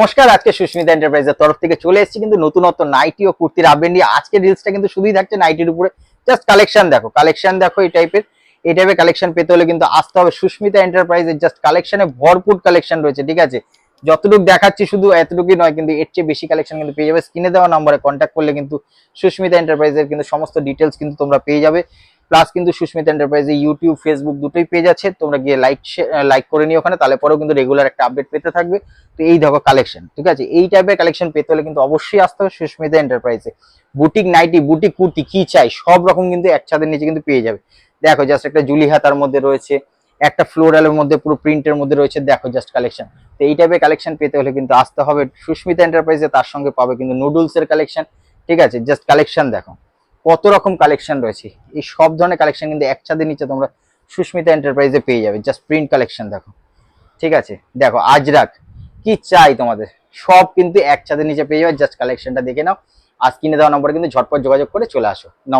নমস্কার, আজকে সুস্মিতা এন্টারপ্রাইজের তরফ থেকে চলে এসেছি কিন্তু নতুনত্ব নাইটি ও কুর্তির আপডেট নিয়ে। আজকে রিলসটা কিন্তু শুধুই থাকছে নাইটির উপরে। জাস্ট কালেকশন দেখো এই টাইপের কালেকশন পেতে হলে কিন্তু আসতে হবে সুস্মিতা এন্টারপ্রাইজের। জাস্ট কালেকশনে ভরপুর কালেকশন রয়েছে, ঠিক আছে। যতটুকু দেখাচ্ছি শুধু এতটুকুই নয়, কিন্তু এর চেয়ে বেশি কালেকশন কিন্তু পেয়ে যাবে। স্ক্রিনে দেওয়া নম্বরে কন্ট্যাক্ট করলে কিন্তু সুস্মিতা এন্টারপ্রাইজের কিন্তু সমস্ত ডিটেলস কিন্তু তোমরা পেয়ে যাবে। প্লাস কিন্তু সুস্মিতা এন্টারপ্রাইজে ইউটিউব ফেসবুক দুটোই পেজ আছে, তোমরা গিয়ে লাইক করে নিও ওখানে, তাহলে পরেও কিন্তু রেগুলার একটা আপডেট পেতে থাকবে। তো এই দেখো কালেকশন, ঠিক আছে। এই টাইপের কালেকশন পেতে হলে কিন্তু অবশ্যই আসতে হবে সুস্মিতা এন্টারপ্রাইজে। বুটিক নাইটি, বুটিক কুর্তি, কি চাই সব রকম কিন্তু এক ছাদের নিচে কিন্তু পেয়ে যাবে। দেখো জাস্ট একটা জুলি হাতার মধ্যে রয়েছে, একটা ফ্লোরালের মধ্যে পুরো প্রিন্টের মধ্যে রয়েছে। দেখো জাস্ট কালেকশন। তো এই টাইপের কালেকশন পেতে হলে কিন্তু আসতে হবে সুস্মিতা এন্টারপ্রাইজে। তার সঙ্গে পাবে কিন্তু নুডলস এর কালেকশন, ঠিক আছে। জাস্ট কালেকশন দেখো কত রকম কালেকশন রয়েছে। এই সব ধরনের কালেকশন কিন্তু এক ছাদের নিচে তোমরা সুস্মিতা এন্টারপ্রাইজে পেয়ে যাবে। জাস্ট প্রিন্ট কালেকশন দেখো, ঠিক আছে। দেখো আজরাক, কি চাই তোমাদের সব কিন্তু এক ছাদের নিচে পেয়ে যাবে। জাস্ট কালেকশনটা দেখে নাও, আর স্ক্রিনে দেওয়া নম্বরে কিন্তু ঝটপট যোগাযোগ করে চলে আসো। নমস্কার।